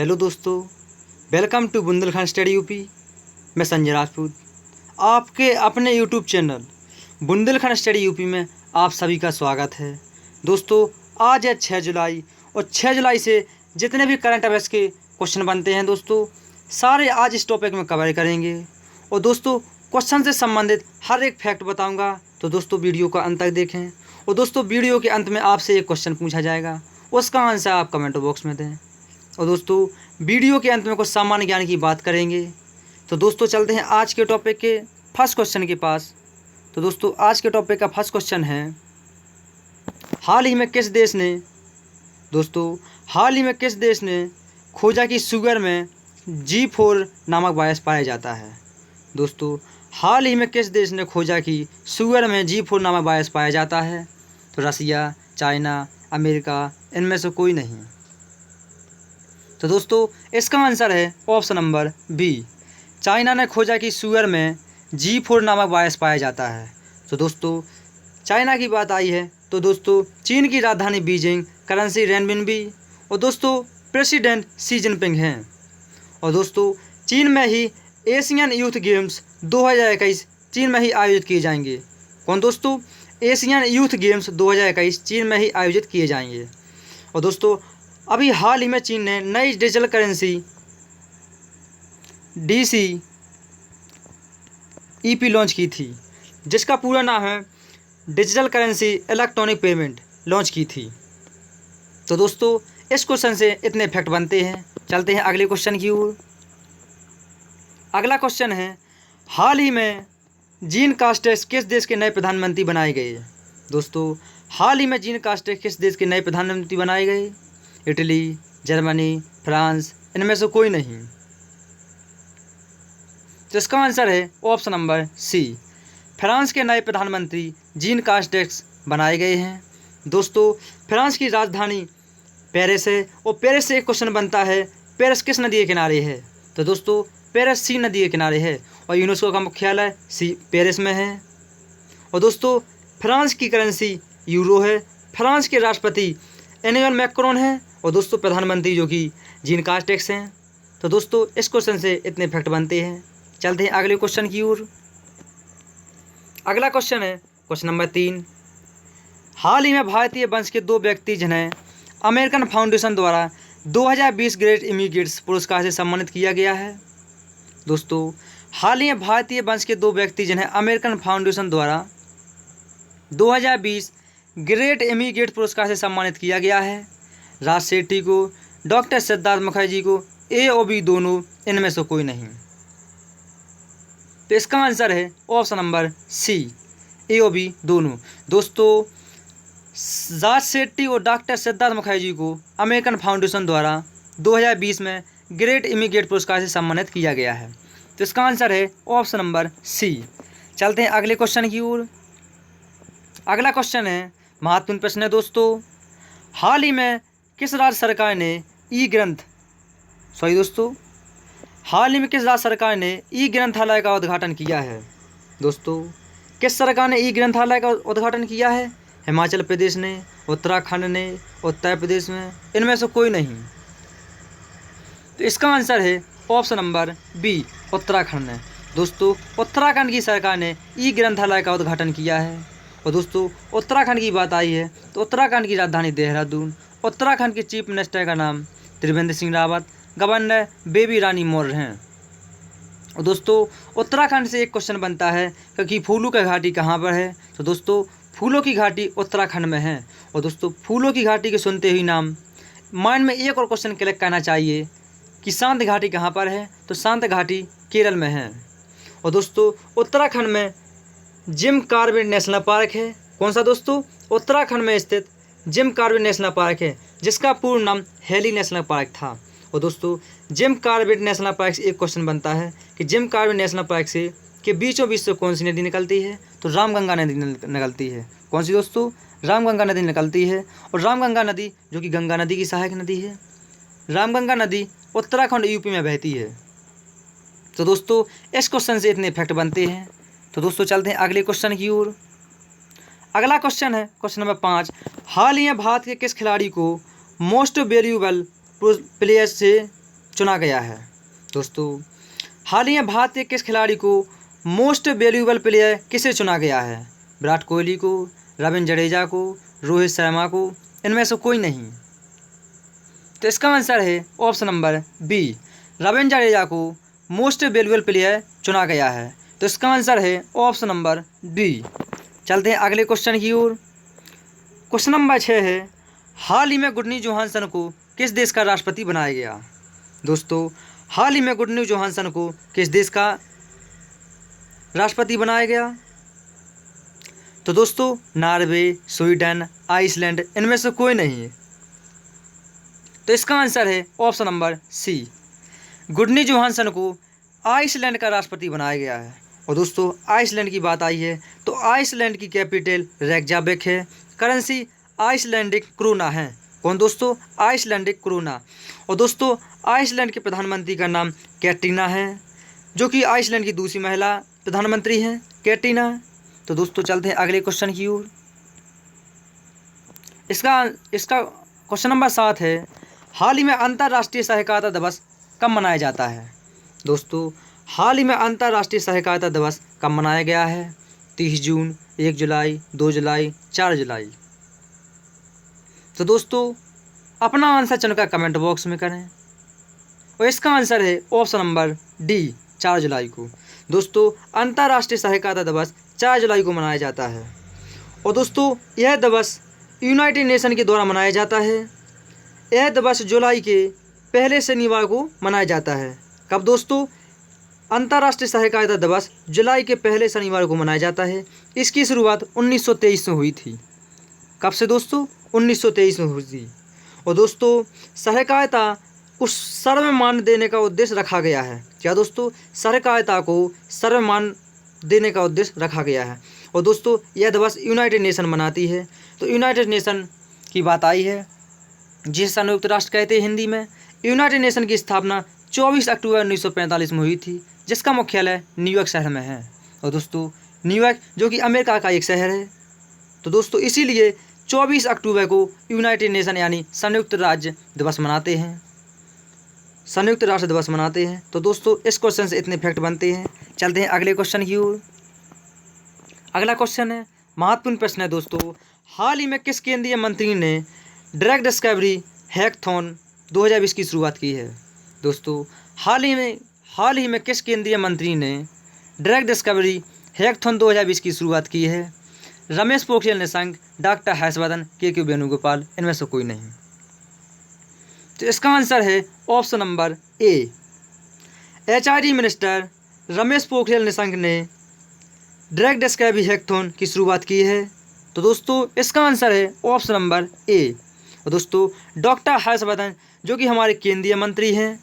Hello दोस्तों, welcome to Bundelkhand study UP. मैं संजय राजपूत, आपके अपने YouTube channel Bundelkhand study UP में आप सभी का स्वागत है। दोस्तों, आज है 6 जुलाई और 6 जुलाई से जितने भी करंट अफेयर्स के क्वेश्चन बनते हैं दोस्तों, सारे आज इस टॉपिक में कवर करेंगे। और दोस्तों, क्वेश्चन से संबंधित हर एक फैक्ट बताऊंगा, तो दोस्तों वीडियो को अंत तक देखें। और दोस्तों, वीडियो के अंत में आपसे एक क्वेश्चन पूछा जाएगा, उसका आंसर आप कमेंट बॉक्स में दें। और दोस्तों, वीडियो के अंत में कुछ सामान्य ज्ञान की बात करेंगे। तो दोस्तों, चलते हैं आज के टॉपिक के फर्स्ट क्वेश्चन के पास। तो दोस्तों, आज के टॉपिक का फर्स्ट क्वेश्चन है, हाल ही में किस देश ने खोजा कि शुगर में G4 नामक वायरस पाया जाता है। दोस्तों, हाल ही में किस देश ने खोजा कि शुगर में G4 नामक वायरस पाया जाता है? तो रसिया, चाइना, अमेरिका, इनमें से कोई नहीं। तो दोस्तों, इसका आंसर है ऑप्शन नंबर बी, चाइना ने खोजा कि शुगर में G4 नामक वायरस पाया जाता है। तो दोस्तों, चाइना की बात आई है तो दोस्तों, चीन की राजधानी बीजिंग, करेंसी रेनबिनबी और दोस्तों प्रेसिडेंट शी जिनपिंग हैं। और दोस्तों, चीन में ही एशियन यूथ गेम्स 2021 चीन में ही आयोजित किए जाएंगे। कौन दोस्तों? एशियन यूथ गेम्स 2021 चीन में ही आयोजित किए जाएंगे। और दोस्तों, अभी हाल ही में चीन ने नई डिजिटल करेंसी DCEP लॉन्च की थी, जिसका पूरा नाम है digital currency electronic payment launch की थी। तो दोस्तों, इस क्वेश्चन से इतने फैक्ट बनते हैं। चलते हैं अगले क्वेश्चन की ओर। अगला क्वेश्चन है, हाल ही में जीन कास्टेक्स किस देश के नए प्रधानमंत्री बनाए गए? दोस्तों, हाल ही में जीन कास्टेक्स किस देश के नए प्रधानमंत्री बनाए गए? इटली, जर्मनी, फ्रांस, इनमें से कोई नहीं। तो इसका आंसर है ऑप्शन नंबर सी, फ्रांस के नए प्रधानमंत्री जीन कास्टेक्स बनाए गए हैं। दोस्तों, फ्रांस की राजधानी पेरिस है और पेरिस से एक क्वेश्चन बनता है, पेरिस किस नदी के किनारे है? तो दोस्तों, पेरिस सी नदी के किनारे है और यूनेस्को का मुख्यालय पेरिस में है। और दोस्तों, फ्रांस की करेंसी यूरो है। फ्रांस के राष्ट्रपति इमैनुअल मैक्रोन है और दोस्तों प्रधानमंत्री जो कि जीन कास्टेक्स हैं। तो दोस्तों, इस क्वेश्चन से इतने फैक्ट बनते हैं। चलते हैं अगले क्वेश्चन की ओर। अगला क्वेश्चन है क्वेश्चन नंबर 3, हाल ही में भारतीय वंश के 2 व्यक्ति जिन्हें अमेरिकन फाउंडेशन द्वारा 2020 ग्रेट इमिग्रेट्स पुरस्कार से सम्मानित किया गया है। दोस्तों, हाल ही में भारतीय वंश के 2 व्यक्ति जिन्हें अमेरिकन फाउंडेशन द्वारा 2020 ग्रेट इमिग्रेट पुरस्कार से सम्मानित किया गया है। राज शेट्टी को, डॉक्टर सिद्धार्थ मुखर्जी को, ए और बी दोनों, इनमें से कोई नहीं। तो इसका आंसर है ऑप्शन नंबर सी, ए और बी दोनों। दोस्तों, राज शेट्टी और डॉक्टर सिद्धार्थ मुखर्जी को अमेरिकन फाउंडेशन द्वारा 2020 में ग्रेट इमिग्रेट पुरस्कार से सम्मानित किया गया है। तो इसका आंसर है ऑप्शन नंबर सी। चलते हैं अगले क्वेश्चन की ओर। अगला क्वेश्चन है महत्वपूर्ण प्रश्न है दोस्तों, हाल ही में किस राज्य सरकार ने ई ग्रंथालय का उद्घाटन किया है? दोस्तों, किस सरकार ने ई ग्रंथालय का उद्घाटन किया है? हिमाचल प्रदेश ने, उत्तराखंड ने, उत्तर प्रदेश में, इनमें से कोई नहीं। तो इसका आंसर है ऑप्शन नंबर बी, उत्तराखंड ने। दोस्तों, उत्तराखंड की सरकार ने ई ग्रंथालय का उद्घाटन किया है। और दोस्तों, उत्तराखंड की बात आई है तो उत्तराखंड की राजधानी देहरादून, उत्तराखंड के चीफ मिनिस्टर का नाम त्रिवेंद्र सिंह रावत, गवर्नर बेबी रानी मौर्य हैं। और दोस्तों, उत्तराखंड से एक क्वेश्चन बनता है कि फूलों की घाटी कहाँ पर है? तो दोस्तों, फूलों की घाटी उत्तराखंड में है। और दोस्तों, फूलों की घाटी के सुनते ही नाम माइंड में एक और क्वेश्चन क्लिक करना चाहिए कि शांत घाटी कहाँ पर है? तो शांत घाटी केरल में है। और दोस्तों, उत्तराखंड में जिम कॉर्बेट नेशनल पार्क है। कौन सा दोस्तों? उत्तराखंड में स्थित जिम कॉर्बेट नेशनल पार्क है, जिसका पूर्ण नाम हेली नेशनल पार्क था। और दोस्तों, जिम कॉर्बेट नेशनल पार्क से एक क्वेश्चन बनता है कि जिम कॉर्बेट नेशनल पार्क से के बीचों बीच से कौन सी नदी निकलती है? तो रामगंगा नदी निकलती है। कौन सी दोस्तों? रामगंगा नदी निकलती है। और रामगंगा नदी जो कि गंगा नदी की सहायक नदी है, रामगंगा नदी उत्तराखंड यूपी में बहती है। तो दोस्तों, इस क्वेश्चन से इतने फैक्ट बनते हैं। तो दोस्तों, चलते हैं अगले क्वेश्चन की ओर। अगला क्वेश्चन है क्वेश्चन नंबर 5, हाल ही में भारत के किस खिलाड़ी को मोस्ट वैल्यूएबल प्लेयर से चुना गया है। दोस्तों हाल ही में भारतीय किस खिलाड़ी को मोस्ट वैल्यूएबल प्लेयर किसे चुना गया है? विराट कोहली को, रविंद्र जडेजा को, रोहित शर्मा को, इनमें से कोई नहीं। तो इसका आंसर है option number B, Ravindra Jadeja को मोस्ट वैल्यूएबल प्लेयर चुना गया है। तो इसका आंसर है ऑप्शन नंबर बी। चलते हैं अगले क्वेश्चन की ओर। क्वेश्चन नंबर 6 है, हाल ही में गुडनी जोहानसन को किस देश का राष्ट्रपति बनाया गया? दोस्तों हाल ही में गुडनी जोहानसन को किस देश का राष्ट्रपति बनाया गया? तो दोस्तों नॉर्वे, स्वीडन, आइसलैंड, इनमें से कोई नहीं। तो इसका आंसर है option number C, Gudni Johannesson को आइसलैंड का राष्ट्रपति बनाया गया है। और दोस्तों आइसलैंड की बात आई है तो आइसलैंड की कैपिटल रेकजाविक है, करेंसी आइसलैंडिक क्रोना है। कौन दोस्तों? Icelandic krona. और दोस्तों आइसलैंड के प्रधानमंत्री का नाम कैटरीना है, जो कि आइसलैंड की दूसरी महिला प्रधानमंत्री हैं, कैटरीना। तो दोस्तों चलते हैं अगले क्वेश्चन की ओर। इसका क्वेश्चन नंबर 7 है, हाल ही में अंतर्राष्ट्रीय सहकारिता दिवस कब मनाया जाता है? दोस्तों हाल ही में अंतर्राष्ट्रीय सहकारिता दिवस कब मनाया गया है? 30 जून, 1 जुलाई, 2 जुलाई, 4 जुलाई। तो दोस्तों अपना आंसर चुनकर कमेंट बॉक्स में करें। और इसका आंसर है ऑप्शन नंबर डी, 4 जुलाई को। दोस्तों अंतर्राष्ट्रीय सहकारिता दिवस 4 जुलाई को मनाया जाता है। और दोस्तों यह दिवस यूनाइटेड नेशन के द्वारा मनाया जाता है। यह दिवस जुलाई के पहले शनिवार को मनाया जाता है। कब दोस्तों? अंतर्राष्ट्रीय सहकारिता दिवस जुलाई के पहले शनिवार को मनाया जाता है। इसकी शुरुआत 1923 में हुई थी। कब से दोस्तों? 1923 में हुई थी। और दोस्तों सहकारिता को सर्वमान्य देने का उद्देश्य रखा गया है। क्या दोस्तों? सहकारिता को सर्वमान्य देने का उद्देश्य रखा गया है। और दोस्तों यह दिवस यूनाइटेड नेशन मनाती है। तो यूनाइटेड नेशन की बात आई है, जिसे संयुक्त राष्ट्र कहते हैं हिंदी में। यूनाइटेड नेशन की स्थापना 24 अक्टूबर 1945 में हुई थी, जिसका मुख्यालय न्यूयॉर्क शहर में है। और दोस्तों न्यूयॉर्क जो कि अमेरिका का एक शहर है। तो दोस्तों इसीलिए 24 अक्टूबर को यूनाइटेड नेशन यानी संयुक्त राज्य दिवस मनाते हैं, संयुक्त राष्ट्र दिवस मनाते हैं। तो दोस्तों इस क्वेश्चन से इतने फैक्ट बनते हैं। चलते हैं अगले क्वेश्चन की ओर। अगला क्वेश्चन है, महत्वपूर्ण प्रश्न है दोस्तों, हाल ही में किस केंद्रीय मंत्री ने ड्रग डिस्कवरी हैकाथॉन 2020 की शुरुआत की है? दोस्तों हाल ही में किस केंद्रीय मंत्री ने ड्रग डिस्कवरी हैकाथॉन 2020 की शुरुआत की है? रमेश पोखरियाल निशंक, डॉक्टर हर्षवर्धन, के वेणुगोपाल, इनमें से कोई नहीं। तो इसका आंसर है option number A, HRD minister Ramesh Pokhriyal Nishank ने ड्रग डिस्कवरी हैकाथॉन की शुरुआत की है। तो दोस्तों इसका आंसर है ऑप्शन नंबर ए। और दोस्तों डॉक्टर हर्षवर्धन जो कि हमारे केंद्रीय मंत्री हैं,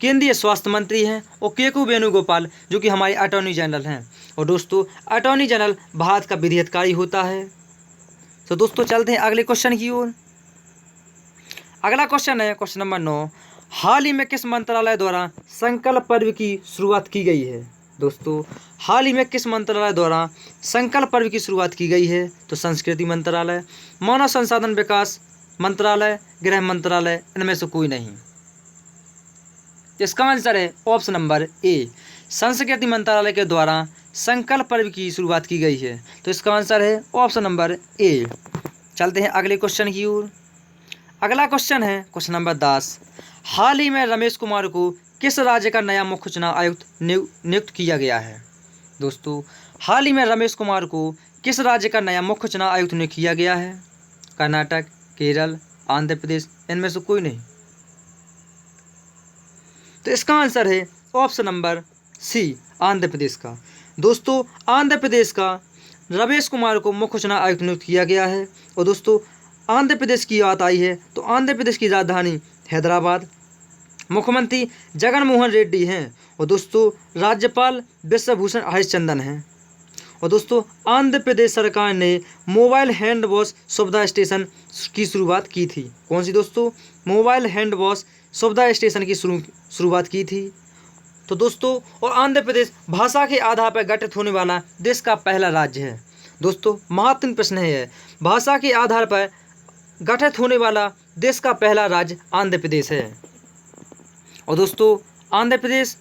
केंद्रीय स्वास्थ्य मंत्री हैं, और के वेणुगोपाल जो कि हमारे अटॉर्नी जनरल हैं। और दोस्तों अटॉर्नी जनरल भारत का विधि अधिकारी होता है। तो दोस्तों चलते हैं अगले क्वेश्चन की ओर। अगला क्वेश्चन है क्वेश्चन नंबर 9, हाल ही में किस मंत्रालय द्वारा संकल्प पर्व की शुरुआत की गई है? दोस्तों हाल ही में किस मंत्रालय द्वारा संकल्प पर्व की शुरुआत की गई है? तो संस्कृति मंत्रालय, मानव संसाधन विकास मंत्रालय, गृह मंत्रालय, इनमें से कोई नहीं। इसका आंसर है ऑप्शन नंबर ए, संस्कृति मंत्रालय के द्वारा संकल्प पर्व की शुरुआत की गई है। तो इसका आंसर है ऑप्शन नंबर ए। चलते हैं अगले क्वेश्चन की ओर। अगला क्वेश्चन है क्वेश्चन नंबर 10, हाल ही में रमेश कुमार को किस राज्य का नया मुख्य चुनाव आयुक्त नियुक्त किया गया है? दोस्तों हाल ही में रमेश कुमार को किस राज्य का नया मुख्य चुनाव आयुक्त नियुक्त किया गया है? कर्नाटक, केरल, आंध्र प्रदेश, इनमें से कोई नहीं। तो इसका आंसर है ऑप्शन नंबर सी, आंध्र प्रदेश का। दोस्तों आंध्र प्रदेश का रमेश कुमार को मुख्य चुनाव आयुक्त नियुक्त किया गया है। और दोस्तों आंध्र प्रदेश की बात आई है तो आंध्र प्रदेश की राजधानी हैदराबाद, मुख्यमंत्री जगन मोहन रेड्डी हैं। और दोस्तों राज्यपाल विश्वभूषण हरिश्चंद्रन हैं। और दोस्तों आंध्र प्रदेश सरकार ने मोबाइल हैंड वॉश सुविधा स्टेशन की शुरुआत की थी। कौन सी दोस्तों? मोबाइल हैंड वॉश सुविधा स्टेशन की शुरुआत की थी। तो दोस्तों और आंध्र प्रदेश भाषा के आधार पर गठित होने वाला देश का पहला राज्य है। दोस्तों महत्वपूर्ण प्रश्न है, भाषा के आधार पर गठित होने वाला देश का पहला राज्य आंध्र प्रदेश है। और दोस्तों आंध्र प्रदेश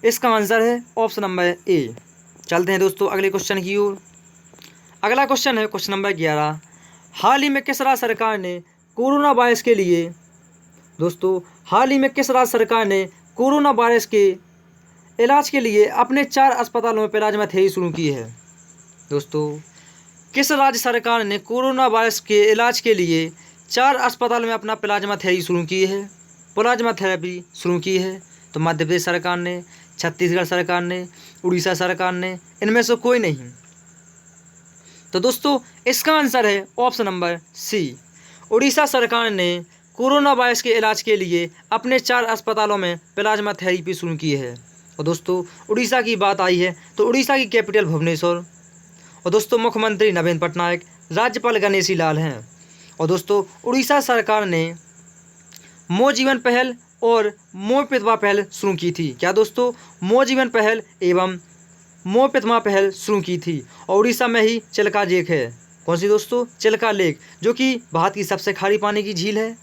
इसका आंसर है ऑप्शन नंबर ए। चलते हैं दोस्तों अगले क्वेश्चन की ओर। अगला क्वेश्चन है क्वेश्चन नंबर 11। हाल ही में किस राज्य सरकार ने कोरोना वायरस के लिए दोस्तों हाल ही में किस राज्य सरकार ने कोरोना वायरस के इलाज के लिए अपने 4 अस्पतालों में प्लाज्मा थेरेपी शुरू की है? दोस्तों किस राज्य सरकार ने कोरोना वायरस के इलाज के लिए 4 अस्पतालों में अपना प्लाज्मा थेरेपी शुरू की है? तो मध्य प्रदेश सरकार ने, छत्तीसगढ़ सरकार ने, उड़ीसा सरकार ने, इनमें से कोई नहीं। तो दोस्तों इसका आंसर है ऑप्शन नंबर सी। उड़ीसा सरकार ने कोरोना वायरस के इलाज के लिए अपने 4 अस्पतालों में प्लाज्मा थेरेपी शुरू की है। और दोस्तों उड़ीसा की बात आई है तो उड़ीसा की कैपिटल भुवनेश्वर। और दोस्तों मुख्यमंत्री नवीन पटनायक, राज्यपाल गणेशी लाल हैं। और दोस्तों उड़ीसा सरकार ने मो जीवन पहल और मो पितवा पहल शुरू की थी। क्या दोस्तों? मो जीवन पहल एवं मो पितवा पहल शुरू की थी। और उड़ीसा में ही चिल्का लेक है। कौन सी दोस्तों? चिल्का लेक, जो कि भारत की सबसे खारी पानी की झील है।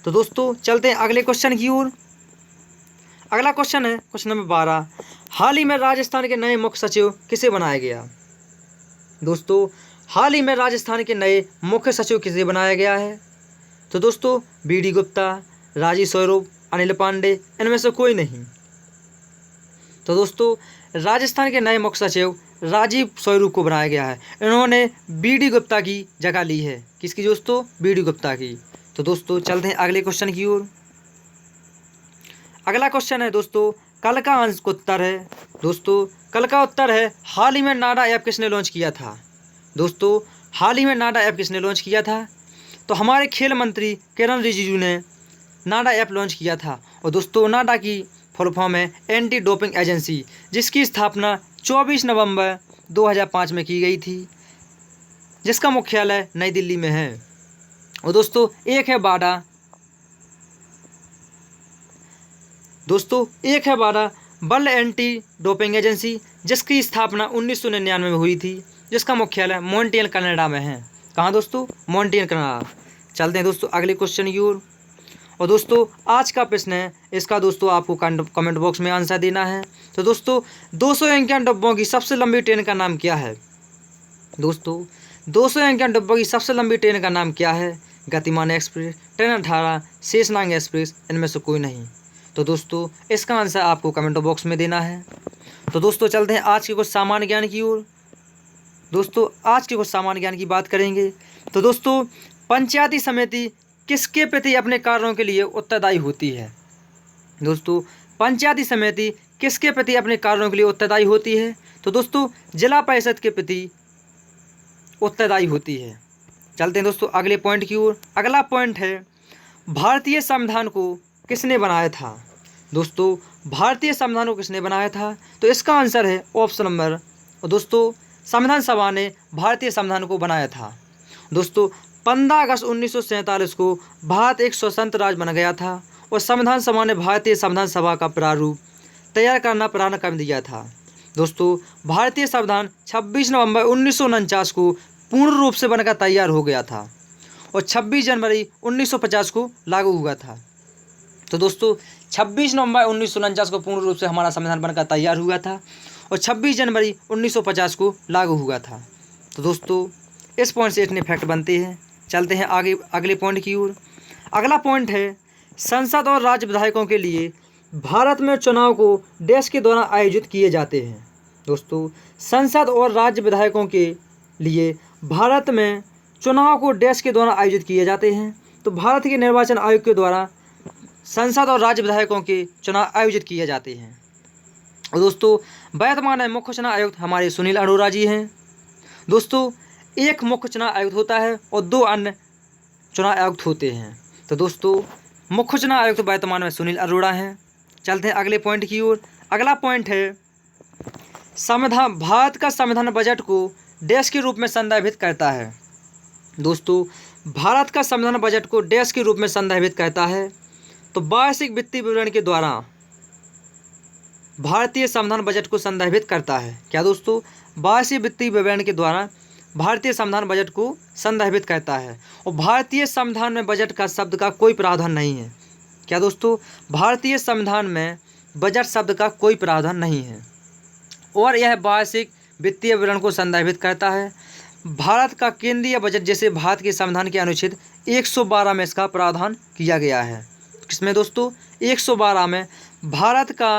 तो दोस्तों चलते हैं अगले क्वेश्चन की ओर। अगला क्वेश्चन है क्वेश्चन नंबर 12। हाल ही में राजस्थान के नए मुख्य सचिव किसे बनाया गया? दोस्तों हाल ही में राजस्थान के नए मुख्य सचिव किसे बनाया गया है? तो दोस्तों BD गुप्ता, राजीव स्वरूप, अनिल पांडे, इनमें से कोई नहीं। तो दोस्तों राजस्थान के नए मुख्य सचिव राजीव स्वरूप को बनाया गया है। इन्होंने BD गुप्ता की जगह ली है। किसकी दोस्तों? BD गुप्ता की। तो दोस्तों चलते हैं अगले क्वेश्चन की ओर। अगला क्वेश्चन है दोस्तों कल का अंक उत्तर है। दोस्तों कल का उत्तर है हाल ही में नाडा ऐप किसने लॉन्च किया था? दोस्तों हाल ही में नाडा ऐप किसने लॉन्च किया था? तो हमारे खेल मंत्री किरण रिजिजू ने नाडा ऐप लॉन्च किया था। और दोस्तों नाडा की फुल फॉर्म है एंटी डोपिंग एजेंसी, जिसकी स्थापना 24 नवंबर 2005 में की गई थी, जिसका मुख्यालय नई दिल्ली में है। और दोस्तों एक है बाडा वर्ल्ड एंटी डोपिंग एजेंसी, जिसकी स्थापना 1999 में हुई थी, जिसका मुख्यालय मॉन्ट्रियल कनाडा में है। कहाँ दोस्तों? Montreal Canada. चलते हैं दोस्तों अगले क्वेश्चन की ओर। और दोस्तों आज का प्रश्न है, इसका दोस्तों आपको कमेंट बॉक्स में आंसर देना है। तो दोस्तों 251 डब्बों की सबसे लंबी ट्रेन का नाम क्या है? दोस्तों 251 डब्बों की सबसे लंबी ट्रेन का नाम क्या है? गतिमान एक्सप्रेस, ट्रेन 18, शेषनाग एक्सप्रेस, इनमें से कोई नहीं। तो दोस्तों इसका आंसर आपको कमेंट बॉक्स में देना है। तो दोस्तों चलते हैं आज के कुछ सामान्य ज्ञान की ओर। दोस्तों आज के कुछ सामान्य ज्ञान की बात करेंगे। तो दोस्तों पंचायती समिति किसके प्रति अपने कार्यों के लिए उत्तरदायी होती है? दोस्तों पंचायती समिति किसके प्रति अपने कार्यों के लिए उत्तरदायी होती है? तो दोस्तों जिला परिषद के प्रति उत्तरदायी होती है। चलते हैं दोस्तों अगले पॉइंट की ओर। अगला पॉइंट है भारतीय संविधान को किसने बनाया था? दोस्तों भारतीय संविधान को किसने बनाया था? तो इसका आंसर है ऑप्शन नंबर। और दोस्तों संविधान सभा ने भारतीय संविधान को बनाया था। दोस्तों 15 अगस्त 1947 को भारत एक स्वतंत्र राज्य बन गया था और संविधान सभा ने भारतीय संविधान सभा का प्रारूप तैयार करना प्रारंभ कर दिया था। दोस्तों भारतीय संविधान 26 नवंबर 1949 को पूर्ण रूप से बनकर तैयार हो गया था और 26 जनवरी 1950 को लागू हुआ था। तो दोस्तों 26 नवंबर 1949 को पूर्ण रूप से हमारा संविधान बनकर तैयार हुआ था और 26 जनवरी 1950 को लागू हुआ था। तो दोस्तों इस पॉइंट से इतने फैक्ट बनते हैं। चलते हैं आगे अगले पॉइंट की ओर। अगला पॉइंट है संसद और राज्य विधायकों के लिए भारत में चुनाव को देश के दौरान आयोजित किए जाते हैं। दोस्तों संसद और राज्य विधायकों के लिए भारत में चुनाव को देश के दौरान आयोजित किए जाते हैं। तो भारत के निर्वाचन आयोग के द्वारा संसद और राज्य विधायकों के चुनाव आयोजित किए जाते हैं। और दोस्तों वर्तमान में मुख्य चुनाव आयुक्त हमारे सुनील अरोड़ा जी हैं। दोस्तों एक मुख्य चुनाव आयुक्त होता है और 2 अन्य चुनाव आयुक्त होते हैं। तो दोस्तों मुख्य चुनाव आयुक्त वर्तमान में सुनील अरोड़ा हैं। चलते हैं अगले पॉइंट की ओर। अगला पॉइंट है संविधान भारत का संविधान बजट को देश के रूप में संदर्भित करता है। दोस्तों भारत का संविधान बजट को देश के रूप में संदर्भित करता है। तो वार्षिक वित्तीय विवरण के द्वारा भारतीय संविधान बजट को संदर्भित करता है। क्या दोस्तों? वार्षिक वित्तीय विवरण के द्वारा भारतीय संविधान बजट को संदर्भित करता है। और भारतीय संविधान में बजट का शब्द का कोई प्रावधान नहीं है। क्या दोस्तों? भारतीय संविधान में बजट शब्द का कोई प्रावधान नहीं है और यह वार्षिक वित्तीय विवरण को संदर्भित करता है। भारत का केंद्रीय बजट जैसे भारत के संविधान के अनुच्छेद 112 में इसका प्रावधान किया गया है। किसमें दोस्तों? 112 में भारत का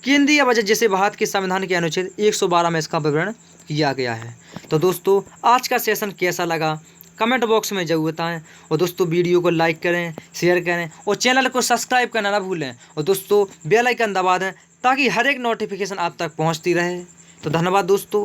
केंद्रीय बजट जैसे भारत के संविधान के अनुच्छेद 112 में इसका विवरण किया गया है। तो दोस्तों आज का सेशन कैसा लगा कमेंट बॉक्स में जरूर बताएं और दोस्तों वीडियो को लाइक करें, शेयर करें और चैनल को सब्सक्राइब करना ना भूलें और दोस्तों बेल आइकन दबा दें ताकि हर एक नोटिफिकेशन आप तक पहुंचती रहे। तो धन्यवाद दोस्तों।